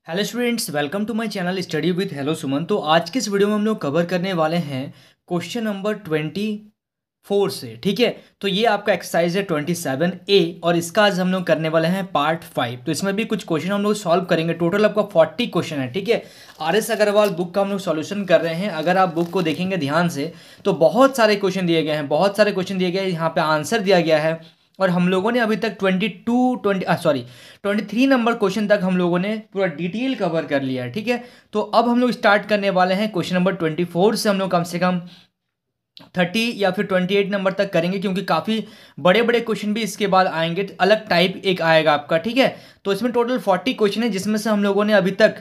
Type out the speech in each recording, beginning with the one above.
Hello students, welcome to my channel study with hello Suman. तो आज के इस वीडियो में हम लोग कवर करने वाले हैं क्वेश्चन नंबर 24 से। ठीक है, तो ये आपका एक्सरसाइज है 27A और इसका आज हम लोग करने वाले हैं पार्ट 5। तो इसमें भी कुछ क्वेश्चन हम लोग सॉल्व करेंगे। टोटल आपका 40 क्वेश्चन है। ठीक है, RS अग्रवाल बुक का हम लोग सॉल्यूशन कर रहे हैं। अगर आप बुक को देखेंगे ध्यान से तो बहुत सारे क्वेश्चन दिए गए हैं, बहुत सारे क्वेश्चन दिए गए हैं, यहाँ पे आंसर दिया गया है। और हम लोगों ने अभी तक 23 नंबर क्वेश्चन तक हम लोगों ने पूरा डिटेल कवर कर लिया है। ठीक है, तो अब हम लोग स्टार्ट करने वाले हैं क्वेश्चन नंबर 24 से। हम लोग कम से कम 30 या फिर 28 नंबर तक करेंगे, क्योंकि काफ़ी बड़े बड़े क्वेश्चन भी इसके बाद आएंगे। अलग टाइप एक आएगा आपका। ठीक है, तो इसमें टोटल 40 क्वेश्चन है, जिसमें से हम लोगों ने अभी तक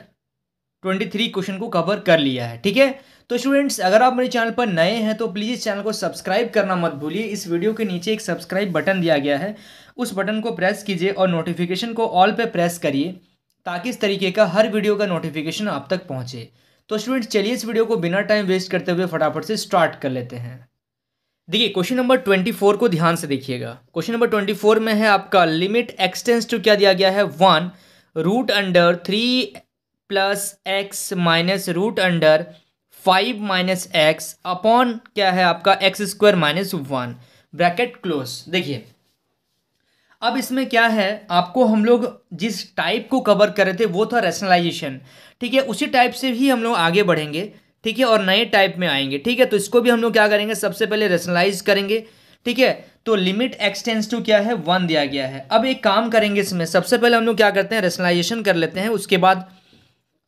23 क्वेश्चन को कवर कर लिया है। ठीक है, तो स्टूडेंट्स अगर आप मेरे चैनल पर नए हैं तो प्लीज़ इस चैनल को सब्सक्राइब करना मत भूलिए। इस वीडियो के नीचे एक सब्सक्राइब बटन दिया गया है, उस बटन को प्रेस कीजिए और नोटिफिकेशन को ऑल पे प्रेस करिए, ताकि इस तरीके का हर वीडियो का नोटिफिकेशन आप तक पहुंचे। तो स्टूडेंट्स चलिए इस वीडियो को बिना टाइम वेस्ट करते हुए फटाफट से स्टार्ट कर लेते हैं। देखिए क्वेश्चन नंबर 24 को ध्यान से देखिएगा। क्वेश्चन नंबर 24 में है आपका लिमिट एक्स टेंस टू क्या दिया गया है 1 root under 3 plus x minus root under 5 minus x upon क्या है आपका x square minus 1 bracket close. देखिए अब इसमें क्या है, आपको हम लोग जिस टाइप को कवर कर रहे थे वो था रैशनलाइजेशन। ठीक है, उसी टाइप से ही हम लोग आगे बढ़ेंगे। ठीक है, और नए टाइप में आएंगे। ठीक है, तो इसको भी हम लोग क्या करेंगे, सबसे पहले रैशनलाइज करेंगे। ठीक है, तो लिमिट एक्स टेंस टू क्या है 1 दिया गया है। अब एक काम करेंगे, इसमें सबसे पहले हम लोग क्या करते हैं, रैशनलाइजेशन कर लेते हैं, उसके बाद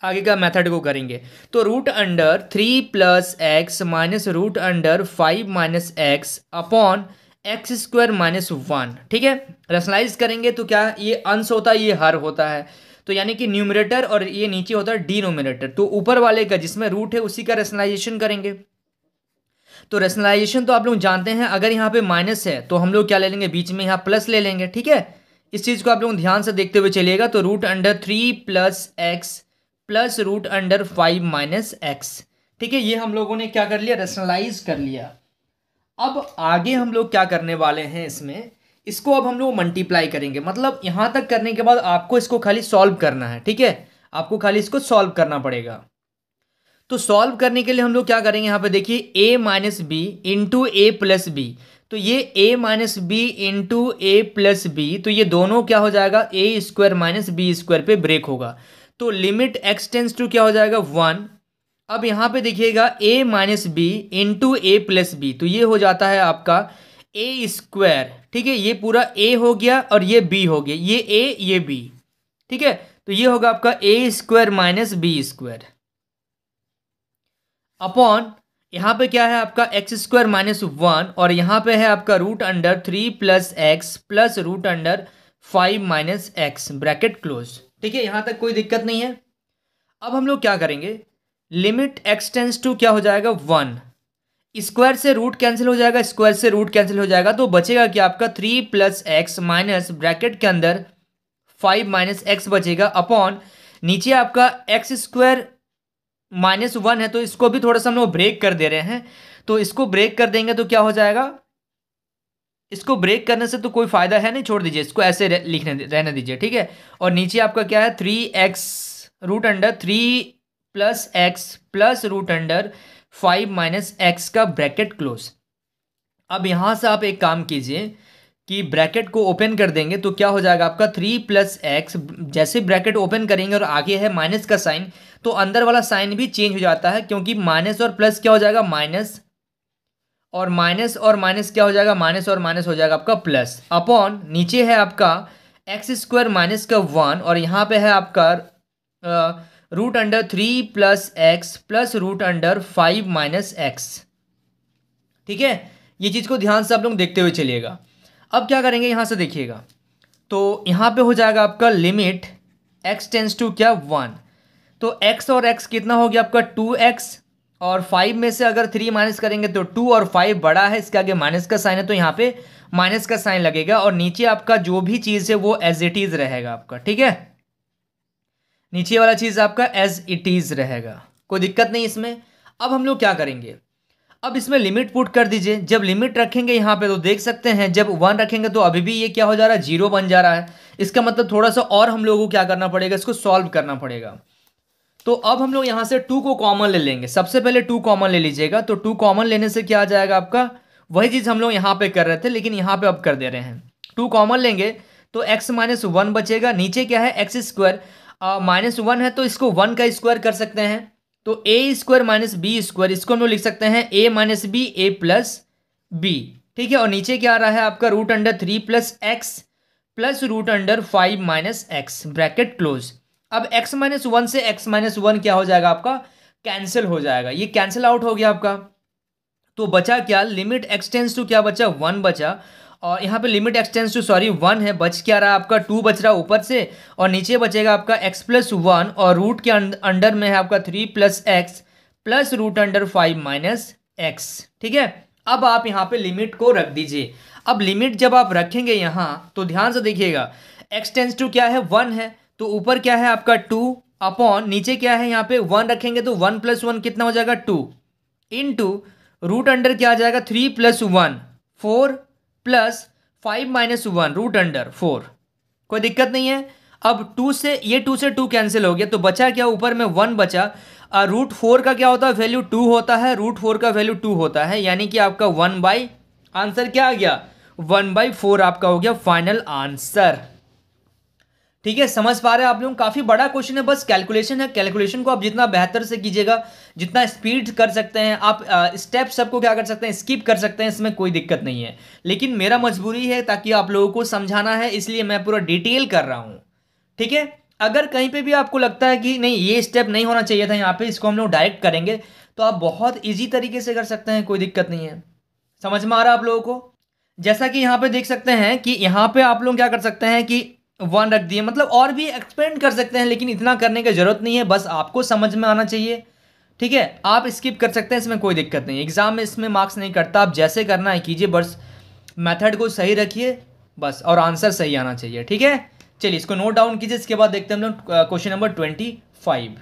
आगे का मेथड को करेंगे। तो root under 3 plus x minus root under 5 minus x upon x square minus 1। ठीक है, रैशनलाइज करेंगे तो क्या ये अंश होता है, ये हर होता है। तो यानी कि न्यूमरेटर और ये नीचे होता है डिनोमिनेटर। तो ऊपर वाले का जिसमें रूट है उसी का रैशनलाइजेशन करेंगे। तो रैशनलाइजेशन तो आप लोग जानते हैं, अगर यहाँ पे माइनस है तो हम लोग क्या ले लेंगे, बीच में यहाँ प्लस ले लेंगे। ठीक है, इस चीज़ को आप लोग ध्यान से देखते हुए चलिएगा। तो root under 3 plus x plus root under 5 minus x. ठीक है, ये हम लोगों ने क्या कर लिया, रैशनलाइज कर लिया। अब आगे हम लोग क्या करने वाले हैं, इसमें इसको अब हम लोग मल्टीप्लाई करेंगे। मतलब यहां तक करने के बाद आपको इसको खाली सॉल्व करना है। ठीक है, आपको खाली इसको सॉल्व करना पड़ेगा। तो सॉल्व करने के लिए हम लोग क्या करेंगे, यहाँ पे देखिए a minus b into a plus b. तो ये a minus b into a plus b, तो ये दोनों क्या हो जाएगा, a square minus B square पे ब्रेक होगा। तो लिमिट एक्स टेंस टू क्या हो जाएगा 1। अब यहाँ पे देखिएगा a minus b into a plus b, तो ये हो जाता है आपका ए स्क्वायर। ठीक है, ये पूरा a हो गया और ये b हो गया, ये a ये b। ठीक है, तो ये होगा आपका A square minus B square upon यहाँ पे क्या है आपका एक्स स्क्वायर माइनस 1, और यहाँ पे है आपका root under 3 plus x plus root under 5 minus x bracket close. ठीक है, यहाँ तक कोई दिक्कत नहीं है। अब हम लोग क्या करेंगे, लिमिट एक्स टेंस टू क्या हो जाएगा 1। स्क्वायर से रूट कैंसिल हो जाएगा, स्क्वायर से रूट कैंसिल हो जाएगा, तो बचेगा कि आपका 3 प्लस एक्स माइनस ब्रैकेट के अंदर 5 माइनस एक्स बचेगा अपॉन नीचे आपका एक्स स्क्वायर माइनस 1 है। तो इसको भी थोड़ा सा हम लोग ब्रेक कर दे रहे हैं। तो इसको ब्रेक कर देंगे तो क्या हो जाएगा, इसको ब्रेक करने से तो कोई फायदा है नहीं, छोड़ दीजिए इसको, ऐसे लिखने रहने दीजिए। ठीक है, और नीचे आपका क्या है 3x root under 3 plus x plus root under 5 minus x का ब्रैकेट क्लोज। अब यहां से आप एक काम कीजिए कि ब्रैकेट को ओपन कर देंगे तो क्या हो जाएगा आपका 3 प्लस एक्स। जैसे ब्रैकेट ओपन करेंगे और आगे है माइनस का साइन, तो अंदर वाला साइन भी चेंज हो जाता है, क्योंकि माइनस और प्लस क्या हो जाएगा माइनस, और माइनस क्या हो जाएगा, माइनस और माइनस हो जाएगा आपका प्लस अपॉन नीचे है आपका एक्स स्क्वायर माइनस का 1, और यहाँ पे है आपका root under 3 plus x plus root under 5 minus x. ठीक है, ये चीज़ को ध्यान से आप लोग देखते हुए चलिएगा। अब क्या करेंगे, यहाँ से देखिएगा, तो यहाँ पे हो जाएगा आपका लिमिट एक्स टेंस टू क्या 1। तो x और x कितना हो गया आपका 2x, और 5 में से अगर 3 माइनस करेंगे तो 2, और 5 बड़ा है, इसके आगे माइनस का साइन है तो यहाँ पे माइनस का साइन लगेगा, और नीचे आपका जो भी चीज़ है वो एज इट इज़ रहेगा आपका। ठीक है, नीचे वाला चीज़ आपका एज इट इज़ रहेगा, कोई दिक्कत नहीं इसमें। अब हम लोग क्या करेंगे, अब इसमें लिमिट पुट कर दीजिए। जब लिमिट रखेंगे यहाँ पे तो देख सकते हैं जब 1 रखेंगे तो अभी भी ये क्या हो जा रहा है, 0 बन जा रहा है। इसका मतलब थोड़ा सा और हम लोगों को क्या करना पड़ेगा, इसको सॉल्व करना पड़ेगा। तो अब हम लोग यहाँ से 2 को कॉमन ले लेंगे। सबसे पहले 2 कॉमन ले लीजिएगा। तो 2 कॉमन लेने से क्या आ जाएगा आपका, वही चीज़ हम लोग यहाँ पे कर रहे थे लेकिन यहाँ पे अब कर दे रहे हैं। 2 कॉमन लेंगे तो x माइनस 1 बचेगा। नीचे क्या है, एक्स स्क्वायर माइनस 1 है तो इसको 1 का स्क्वायर कर सकते हैं। तो a square minus B square, इसको हम लोग लिख सकते हैं a minus B A plus b. ठीक है, और नीचे क्या आ रहा है आपका root under 3 plus x plus root under 5 minus x, bracket close. अब x माइनस 1 से x माइनस 1 क्या हो जाएगा आपका, कैंसिल हो जाएगा। ये कैंसिल आउट हो गया आपका। तो बचा क्या, लिमिट एक्सटेंस टू क्या बचा, 1 बचा। और यहाँ पे लिमिट एक्सटेंस टू 1 है, बच क्या रहा आपका 2 बच रहा ऊपर से, और नीचे बचेगा आपका x प्लस 1 और रूट के अंडर में है आपका 3 plus x plus root under 5 minus x. ठीक है, अब आप यहाँ पे लिमिट को रख दीजिए। अब लिमिट जब आप रखेंगे यहाँ तो ध्यान से देखिएगा, x टेंस टू क्या है 1 है तो ऊपर क्या है आपका 2 अपॉन नीचे क्या है यहाँ पे 1 रखेंगे तो 1 प्लस 1 कितना हो जाएगा 2 इनटू रूट अंडर क्या आ जाएगा 3 plus 1 4 plus 5 minus 1 root under 4। कोई दिक्कत नहीं है। अब 2 से ये 2 से 2 कैंसिल हो गया तो बचा क्या, ऊपर में 1 बचा। रूट 4 का क्या होता है, वैल्यू 2 होता है, रूट 4 का वैल्यू 2 होता है, यानी कि आपका 1/, आंसर क्या आ गया 1/4 आपका हो गया फाइनल आंसर। ठीक है, समझ पा रहे हैं आप लोग, काफ़ी बड़ा क्वेश्चन है, बस कैलकुलेशन है। कैलकुलेशन को आप जितना बेहतर से कीजिएगा, जितना स्पीड कर सकते हैं आप, स्टेप सबको क्या कर सकते हैं, स्किप कर सकते हैं, इसमें कोई दिक्कत नहीं है। लेकिन मेरा मजबूरी है ताकि आप लोगों को समझाना है, इसलिए मैं पूरा डिटेल कर रहा हूँ। ठीक है, अगर कहीं पे भी आपको लगता है कि नहीं ये स्टेप नहीं होना चाहिए था यहाँ पे, इसको हम लोग डायरेक्ट करेंगे, तो आप बहुत ईजी तरीके से कर सकते हैं, कोई दिक्कत नहीं है। समझ में आ रहा है आप लोगों को। जैसा कि यहाँ पे देख सकते हैं कि यहाँ पे आप लोग क्या कर सकते हैं कि 1 रख दिए, मतलब और भी एक्सपेंड कर सकते हैं लेकिन इतना करने की जरूरत नहीं है, बस आपको समझ में आना चाहिए। ठीक है, आप स्किप कर सकते हैं, इसमें कोई दिक्कत नहीं। एग्जाम में इसमें मार्क्स नहीं कटता, आप जैसे करना है कीजिए, बस मेथड को सही रखिए बस, और आंसर सही आना चाहिए। ठीक है, चलिए इसको नोट डाउन कीजिए। इसके बाद देखते हैं हम लोग क्वेश्चन नंबर 25।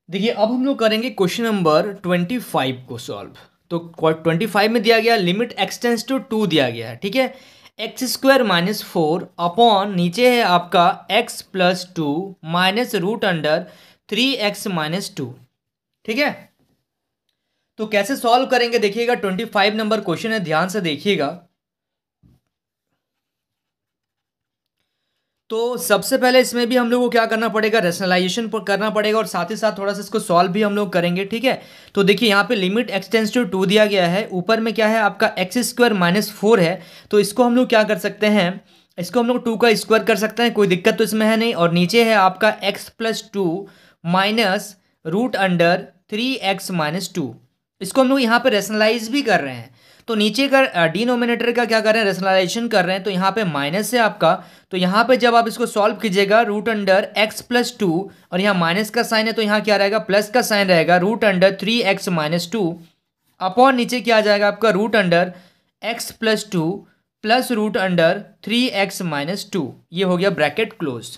देखिए अब हम लोग करेंगे क्वेश्चन नंबर 25 को सॉल्व। तो 25 में दिया गया लिमिट एक्सटेंस टू 2 दिया गया है। ठीक है, एक्स स्क्वायर माइनस 4 अपॉन नीचे है आपका x plus 2 minus root under 3x minus 2। ठीक है, तो कैसे सॉल्व करेंगे देखिएगा, 25 नंबर क्वेश्चन है, ध्यान से देखिएगा। तो सबसे पहले इसमें भी हम लोग को क्या करना पड़ेगा, रेशनलाइजेशन करना पड़ेगा, और साथ ही साथ थोड़ा सा इसको सॉल्व भी हम लोग करेंगे। ठीक है, तो देखिए यहाँ पे लिमिट एक्स टेंस टू 2 दिया गया है, ऊपर में क्या है आपका एक्स स्क्वायर माइनस 4 है, तो इसको हम लोग क्या कर सकते हैं, इसको हम लोग 2 का स्क्वायर कर सकते हैं, कोई दिक्कत तो इसमें है नहीं। और नीचे है आपका x plus 2 minus root under 3x minus 2, इसको हम लोग यहाँ पे रेशनलाइज भी कर रहे हैं। तो नीचे का डिनोमिनेटर का क्या कर रहे हैं, रेशनलाइजेशन कर रहे हैं, तो यहाँ पे माइनस है आपका। तो यहाँ पे जब आप इसको सॉल्व कीजिएगा रूट अंडर x प्लस 2, और यहाँ माइनस का साइन है तो यहाँ क्या रहेगा, प्लस का साइन रहेगा, root under 3x minus 2 upon नीचे क्या आ जाएगा आपका root under x plus 2 plus root under 3x minus 2। ये हो गया ब्रैकेट क्लोज।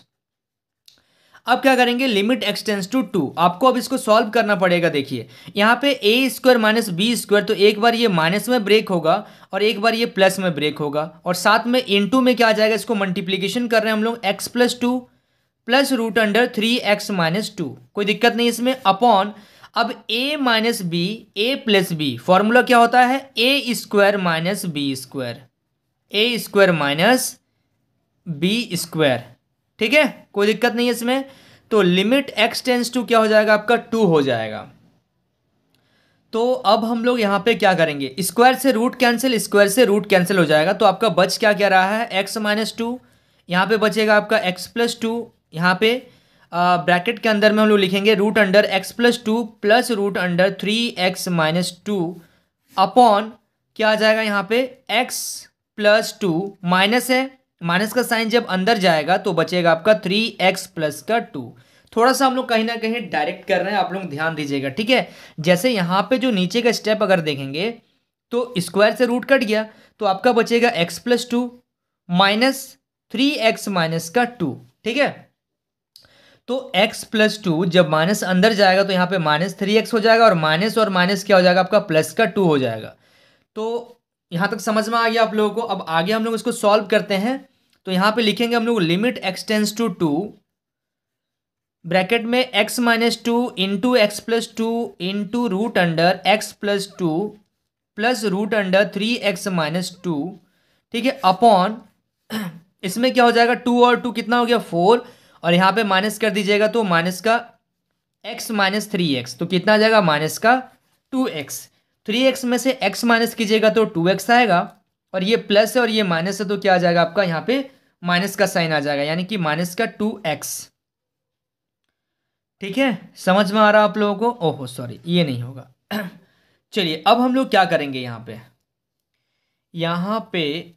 अब क्या करेंगे, लिमिट एक्सटेंस टू 2, आपको अब इसको सॉल्व करना पड़ेगा। देखिए यहाँ पे ए स्क्वायर माइनस बी स्क्वायर, तो एक बार ये माइनस में ब्रेक होगा और एक बार ये प्लस में ब्रेक होगा, और साथ में इनटू में क्या आ जाएगा, इसको मल्टीप्लीकेशन कर रहे हैं हम लोग, x plus 2 plus root under 3x minus 2, कोई दिक्कत नहीं इसमें, अपॉन अब a minus B A plus b, formula क्या होता है a square minus B square, a square minus B square. ठीक है, कोई दिक्कत नहीं है इसमें। तो लिमिट x टेंस टू क्या हो जाएगा आपका 2 हो जाएगा। तो अब हम लोग यहाँ पे क्या करेंगे, स्क्वायर से रूट कैंसिल, स्क्वायर से रूट कैंसिल हो जाएगा, तो आपका बच क्या क्या रहा है x माइनस 2, यहाँ पे बचेगा आपका x प्लस 2, यहाँ पे ब्रैकेट के अंदर में हम लोग लिखेंगे root under x plus 2 plus root under 3x minus 2 upon क्या आ जाएगा यहाँ पे x प्लस 2, माइनस है, माइनस का साइन जब अंदर जाएगा तो बचेगा आपका 3x प्लस का 2। थोड़ा सा हम लोग कहीं ना कहीं डायरेक्ट कर रहे हैं, आप लोग ध्यान दीजिएगा। ठीक है, जैसे यहाँ पे जो नीचे का स्टेप अगर देखेंगे तो स्क्वायर से रूट कट गया, तो आपका बचेगा x plus 2 minus 3x minus का 2। ठीक है, तो x प्लस टू जब माइनस अंदर जाएगा तो यहाँ पे -3x हो जाएगा और माइनस क्या हो जाएगा आपका प्लस का 2 हो जाएगा। तो यहाँ तक समझ में आ गया आप लोगों को। अब आगे हम लोग इसको सॉल्व करते हैं। तो यहाँ पे लिखेंगे हम लोग limit x tends to 2 bracket में x minus two into x plus two into root under x plus two plus root under 3x minus two, ठीक है, अपॉन इसमें क्या हो जाएगा 2 और 2 कितना हो गया 4 और यहाँ पे माइनस कर दीजिएगा तो माइनस का x माइनस 3x तो कितना आ जाएगा माइनस का 2x। 3x में से x माइनस कीजिएगा तो 2x आएगा और ये प्लस है और ये माइनस है तो क्या आ जाएगा आपका यहाँ पे माइनस का साइन आ जाएगा यानी कि माइनस का 2x। ठीक है, समझ में आ रहा आप लोगों को। ओहो सॉरी ये नहीं होगा। चलिए अब हम लोग क्या करेंगे यहाँ पे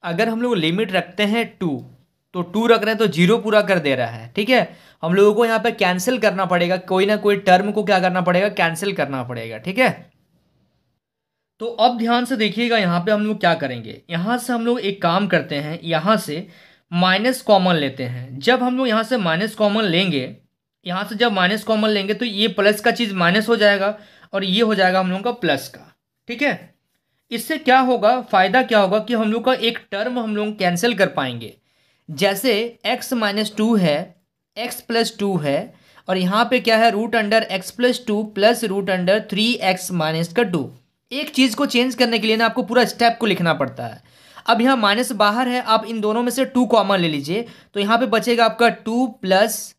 अगर हम लोग लिमिट रखते हैं 2 तो 2 रख रहे हैं तो 0 पूरा कर दे रहा है। ठीक है, हम लोगों को यहाँ पे कैंसिल करना पड़ेगा, कोई ना कोई टर्म को क्या करना पड़ेगा कैंसिल करना पड़ेगा। ठीक है, तो अब ध्यान से देखिएगा यहाँ पे हम लोग क्या करेंगे। यहाँ से हम लोग एक काम करते हैं, यहाँ से माइनस कॉमन लेते हैं। जब हम लोग यहाँ से माइनस कॉमन लेंगे, यहाँ से जब माइनस कॉमन लेंगे तो ये प्लस का चीज़ माइनस हो जाएगा और ये हो जाएगा हम लोगों का प्लस का। ठीक है, इससे क्या होगा, फायदा क्या होगा कि हम लोग का एक टर्म हम लोग कैंसिल कर पाएंगे। जैसे x माइनस टू है, x प्लस टू है और यहाँ पे क्या है root under x plus two plus root under 3x minus का 2। एक चीज़ को चेंज करने के लिए ना आपको पूरा स्टेप को लिखना पड़ता है। अब यहाँ माइनस बाहर है, आप इन दोनों में से 2 कॉमन ले लीजिए तो यहाँ पे बचेगा आपका 2 प्लस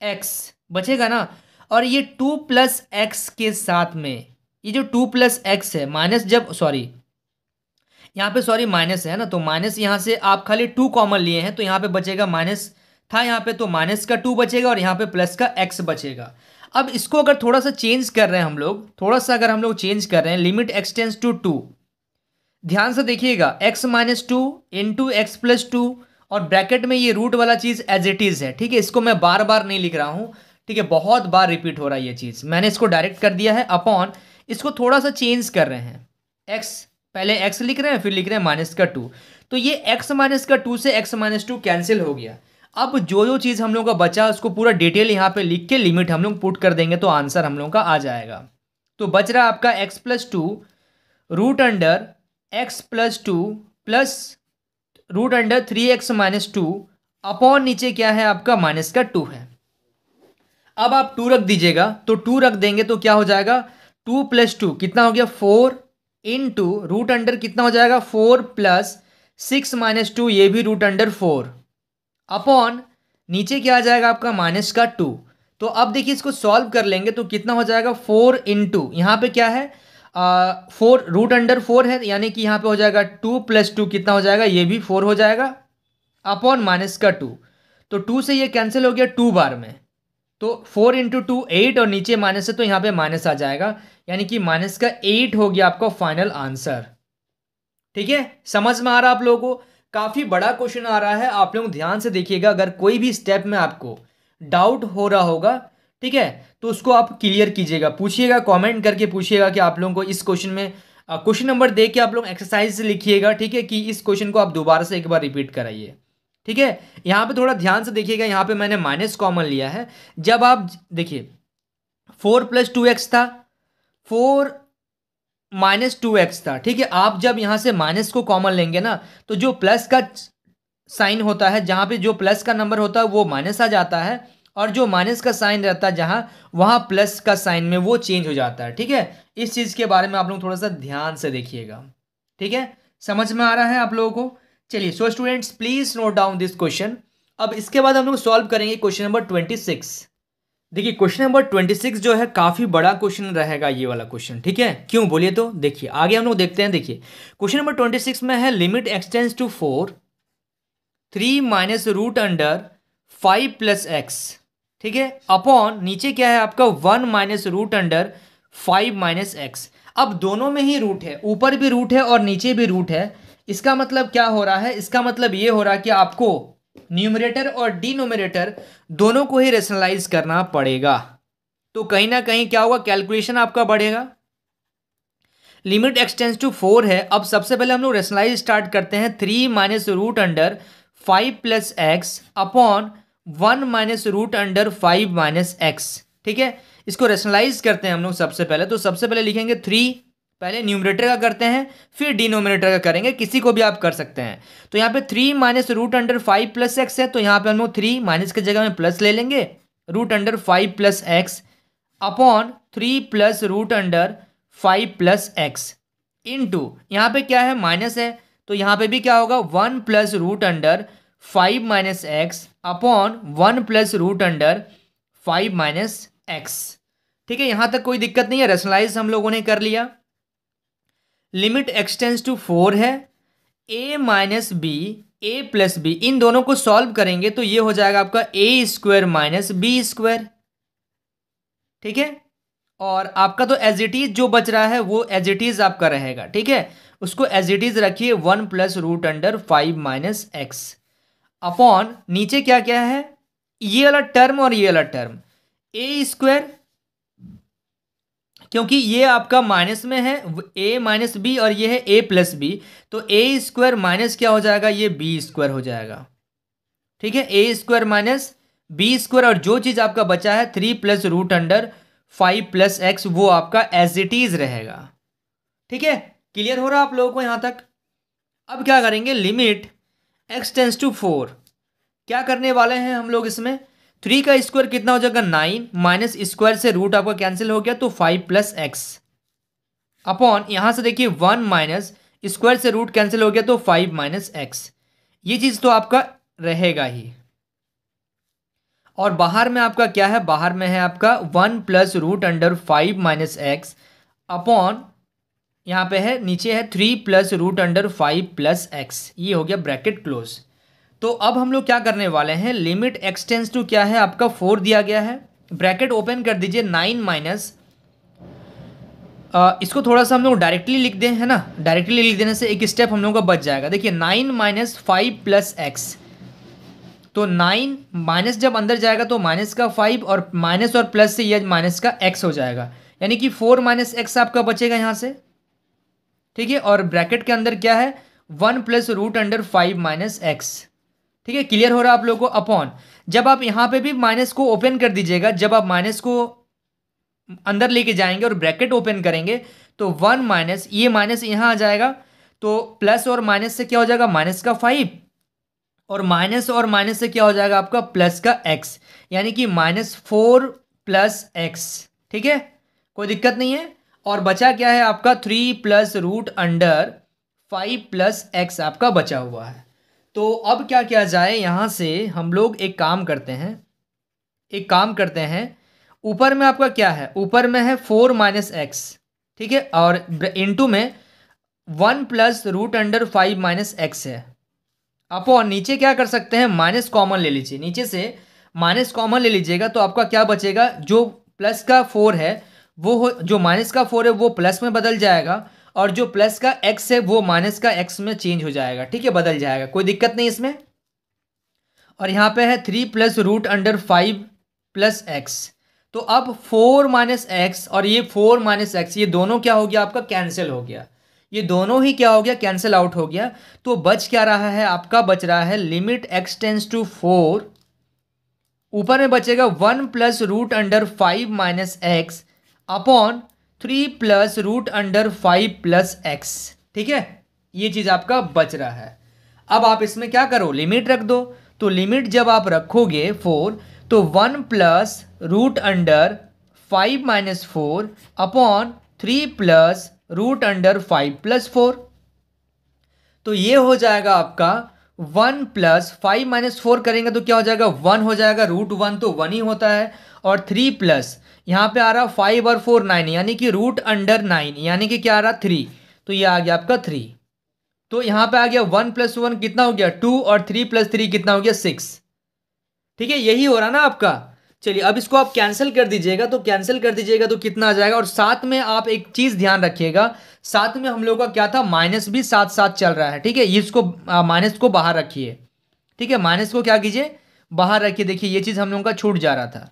x बचेगा ना, और ये 2 प्लस x के साथ में ये जो 2 प्लस एक्स है माइनस, जब सॉरी यहाँ पे सॉरी माइनस है ना, तो माइनस यहाँ से आप खाली 2 कॉमन लिए हैं तो यहाँ पे बचेगा माइनस था यहाँ पे तो माइनस का 2 बचेगा और यहाँ पे प्लस का x बचेगा। अब इसको अगर थोड़ा सा चेंज कर रहे हैं हम लोग, थोड़ा सा अगर हम लोग चेंज कर रहे हैं लिमिट x टेंस टू 2, ध्यान से देखिएगा x minus two into x plus to और ब्रैकेट में ये रूट वाला चीज़ एज इट इज़ है। ठीक है, इसको मैं बार बार नहीं लिख रहा हूँ, ठीक है, बहुत बार रिपीट हो रहा है ये चीज़, मैंने इसको डायरेक्ट कर दिया है अपॉन इसको थोड़ा सा चेंज कर रहे हैं। x पहले x लिख रहे हैं फिर लिख रहे हैं माइनस का 2, तो ये x माइनस का 2 से x माइनस 2 कैंसिल हो गया। अब जो चीज़ हम लोग का बचा उसको पूरा डिटेल यहाँ पे लिख के लिमिट हम लोग पुट कर देंगे तो आंसर हम लोग का आ जाएगा। तो बच रहा है आपका x plus two root under x plus two plus root under 3x minus 2 upon नीचे क्या है आपका माइनस का 2 है। अब आप 2 रख दीजिएगा तो 2 रख देंगे तो क्या हो जाएगा 2 प्लस 2 कितना हो गया 4 इंटू रूट अंडर कितना हो जाएगा 4 प्लस 6 माइनस 2 ये भी रूट अंडर 4 अपॉन नीचे क्या आ जाएगा आपका माइनस का 2। तो अब देखिए इसको सॉल्व कर लेंगे तो कितना हो जाएगा 4 इंटू यहाँ पे क्या है 4 रूट अंडर 4 है यानी कि यहाँ पे हो जाएगा 2 प्लस 2 कितना हो जाएगा ये भी 4 हो जाएगा अपॉन माइनस का 2। तो 2 से ये कैंसिल हो गया 2 बार में, तो 4 इंटू 2 8 और नीचे माइनस है तो यहाँ पे माइनस आ जाएगा यानी कि माइनस का 8 हो गया आपका फाइनल आंसर। ठीक है, समझ में आ रहा है आप लोगों को। काफ़ी बड़ा क्वेश्चन आ रहा है, आप लोग ध्यान से देखिएगा। अगर कोई भी स्टेप में आपको डाउट हो रहा होगा, ठीक है, तो उसको आप क्लियर कीजिएगा, पूछिएगा, कमेंट करके पूछिएगा कि आप लोगों को इस क्वेश्चन में क्वेश्चन नंबर दे के आप लोग एक्सरसाइज लिखिएगा। ठीक है, कि इस क्वेश्चन को आप दोबारा से एक बार रिपीट कराइए। ठीक है, यहाँ पे थोड़ा ध्यान से देखिएगा, यहाँ पे मैंने माइनस कॉमन लिया है। जब आप देखिए 4 प्लस 2x था, 4 माइनस 2x था। ठीक है, आप जब यहाँ से माइनस को कॉमन लेंगे ना तो जो प्लस का साइन होता है, जहाँ पे जो प्लस का नंबर होता है वो माइनस आ जाता है और जो माइनस का साइन रहता है जहाँ वहाँ प्लस का साइन में वो चेंज हो जाता है। ठीक है, इस चीज़ के बारे में आप लोग थोड़ा सा ध्यान से देखिएगा। ठीक है, समझ में आ रहा है आप लोगों को। चलिए, so students please note down this question. अब इसके बाद हम लोग सॉल्व करेंगे क्वेश्चन नंबर 26। देखिए क्वेश्चन नंबर 26 जो है काफ़ी बड़ा क्वेश्चन रहेगा ये वाला क्वेश्चन। ठीक है, क्यों बोलिए तो देखिए आगे हम लोग देखते हैं। देखिए क्वेश्चन नंबर 26 में है limit x tends to 4 3 minus root under 5 plus x. ठीक है, अपॉन नीचे क्या है आपका 1 minus root under 5 minus x. अब दोनों में ही रूट है, ऊपर भी रूट है और नीचे भी रूट है। इसका मतलब क्या हो रहा है, इसका मतलब ये हो रहा है कि आपको न्यूमरेटर और डिनोमिनेटर दोनों को ही रेशनलाइज करना पड़ेगा। तो कहीं ना कहीं क्या होगा, कैलकुलेशन आपका बढ़ेगा। लिमिट x टेंस टू 4 है। अब सबसे पहले हम लोग रेशनलाइज स्टार्ट करते हैं। 3 minus root under 5 plus x upon 1 minus root under 5 minus x. ठीक है, इसको रेशनलाइज करते हैं हम लोग। सबसे पहले तो सबसे पहले लिखेंगे 3, पहले न्यूमरेटर का करते हैं फिर डिनोमिनेटर का करेंगे, किसी को भी आप कर सकते हैं। तो यहाँ पे 3 minus root under 5 plus x है, तो यहाँ पे हम लोग 3 माइनस की जगह में प्लस ले लेंगे, root under 5 plus x upon 3 plus root under 5 plus x into यहाँ पे क्या है, माइनस है, तो यहाँ पे भी क्या होगा 1 plus root under 5 minus x upon 1 plus root under 5 minus x. ठीक है, यहाँ तक कोई दिक्कत नहीं है, रेशनलाइज हम लोगों ने कर लिया। लिमिट एक्सटेंस टू 4 है, a minus B A plus B, इन दोनों को सॉल्व करेंगे तो ये हो जाएगा आपका A square minus B square. ठीक है, और आपका तो एज इट इज जो बच रहा है वो एज इट इज आपका रहेगा। ठीक है, उसको एज इट इज रखिए, 1 plus root under 5 minus x upon नीचे क्या क्या है, ये वाला टर्म और ये वाला टर्म, ए स्क्वायर, क्योंकि ये आपका माइनस में है, a माइनस बी और ये है a प्लस बी, तो ए स्क्वायर माइनस क्या हो जाएगा, ये बी स्क्वायर हो जाएगा। ठीक है, a square minus B square, और जो चीज़ आपका बचा है 3 plus root under 5 plus x, वो आपका एज इट इज रहेगा। ठीक है, क्लियर हो रहा आप लोगों को यहाँ तक। अब क्या करेंगे, लिमिट एक्स टेंस टू 4, क्या करने वाले हैं हम लोग इसमें, 3 का स्क्वायर कितना हो जाएगा 9, माइनस स्क्वायर से रूट आपका कैंसिल हो गया तो 5 प्लस एक्स अपॉन यहाँ से देखिए 1 माइनस स्क्वायर से रूट कैंसिल हो गया तो 5 माइनस एक्स, ये चीज़ तो आपका रहेगा ही। और बाहर में आपका क्या है, बाहर में है आपका 1 plus root under 5 minus x upon यहाँ पे है नीचे है 3 plus root under 5 plus x, ये हो गया ब्रैकेट क्लोज। तो अब हम लोग क्या करने वाले हैं, लिमिट एक्सटेंस टू क्या है आपका 4 दिया गया है, ब्रैकेट ओपन कर दीजिए, 9 माइनस इसको थोड़ा सा हम लोग डायरेक्टली लिख दें, है ना, डायरेक्टली लिख देने से एक स्टेप हम लोग का बच जाएगा। देखिए 9 माइनस 5 प्लस एक्स, तो 9 माइनस जब अंदर जाएगा तो माइनस का 5 और माइनस और प्लस से ये माइनस का x हो जाएगा, यानी कि 4 माइनस एक्स आपका बचेगा यहाँ से। ठीक है, और ब्रैकेट के अंदर क्या है 1 plus root under 5 minus x. ठीक है, क्लियर हो रहा है आप लोगों को। अपॉन जब आप यहाँ पे भी माइनस को ओपन कर दीजिएगा, जब आप माइनस को अंदर लेके जाएंगे और ब्रैकेट ओपन करेंगे तो 1 माइनस ये माइनस यहाँ आ जाएगा, तो प्लस और माइनस से क्या हो जाएगा माइनस का 5 और माइनस से क्या हो जाएगा आपका प्लस का x, यानी कि -4 प्लस एक्स। ठीक है, कोई दिक्कत नहीं है। और बचा क्या है आपका 3 plus root under 5 plus x आपका बचा हुआ है। तो अब क्या किया जाए, यहाँ से हम लोग एक काम करते हैं, ऊपर में आपका क्या है, ऊपर में है 4 माइनस एक्स, ठीक है, और इनटू में 1 plus root under 5 minus x है, अपॉन नीचे क्या कर सकते हैं, माइनस कॉमन ले लीजिए, नीचे से माइनस कॉमन ले लीजिएगा तो आपका क्या बचेगा, जो प्लस का 4 है वो जो माइनस का 4 है वो प्लस में बदल जाएगा, और जो प्लस का x है वो माइनस का x में चेंज हो जाएगा। ठीक है, बदल जाएगा, कोई दिक्कत नहीं इसमें। और यहाँ पे है 3 plus root under 5 plus x, तो अब 4 माइनस एक्स और ये 4 माइनस एक्स, ये दोनों क्या हो गया आपका कैंसिल हो गया, ये दोनों ही क्या हो गया कैंसिल आउट हो गया। तो बच क्या रहा है आपका, बच रहा है लिमिट एक्स टेंस टू 4, ऊपर में बचेगा 1 plus root under 5 minus x upon 3 plus root under 5 plus x. ठीक है, ये चीज़ आपका बच रहा है। अब आप इसमें क्या करो, लिमिट रख दो, तो लिमिट जब आप रखोगे 4 तो 1 plus root under 5 minus 4 upon 3 plus root under 5 plus 4, तो ये हो जाएगा आपका 1 प्लस 5 माइनस 4 करेंगे तो क्या हो जाएगा 1 हो जाएगा, रूट 1 तो 1 ही होता है, और 3 प्लस यहाँ पे आ रहा 5 और 4 9, यानी कि रूट अंडर 9, यानी कि क्या आ रहा 3, तो ये आ गया आपका 3। तो यहाँ पे आ गया 1 प्लस 1 कितना हो गया 2, और 3 प्लस 3 कितना हो गया 6। ठीक है, यही हो रहा ना आपका। चलिए अब इसको आप कैंसिल कर दीजिएगा, तो कैंसिल कर दीजिएगा तो कितना आ जाएगा, और साथ में आप एक चीज़ ध्यान रखिएगा, साथ में हम लोग का क्या था माइनस भी साथ साथ चल रहा है। ठीक है, इसको माइनस को बाहर रखिए। ठीक है, माइनस को क्या कीजिए बाहर रखिए, देखिए ये चीज़ हम लोगों का छूट जा रहा था,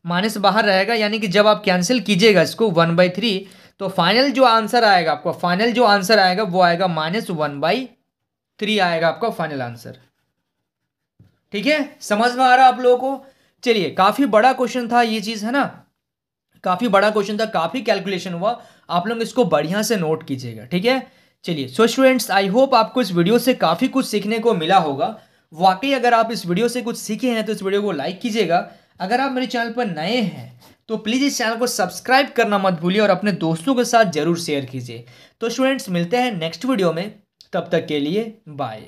माइनस बाहर रहेगा, यानी कि जब आप कैंसिल कीजिएगा इसको 1/3 तो फाइनल जो आंसर आएगा आपका, फाइनल जो आंसर आएगा वो आएगा -1/3 आएगा आपका फाइनल आंसर। ठीक है, समझ में आ रहा आप लोगों को? चलिए, काफी बड़ा क्वेश्चन था ये चीज, है ना, काफी बड़ा क्वेश्चन था, काफी कैलकुलेशन हुआ, आप लोग इसको बढ़िया से नोट कीजिएगा, ठीक है। चलिए, सो स्टूडेंट्स, आई होप आपको इस वीडियो से काफी कुछ सीखने को मिला होगा। वाकई अगर आप इस वीडियो से कुछ सीखे हैं तो इस वीडियो को लाइक कीजिएगा। अगर आप मेरे चैनल पर नए हैं तो प्लीज़ इस चैनल को सब्सक्राइब करना मत भूलिए और अपने दोस्तों के साथ जरूर शेयर कीजिए। तो स्टूडेंट्स, मिलते हैं नेक्स्ट वीडियो में, तब तक के लिए बाय।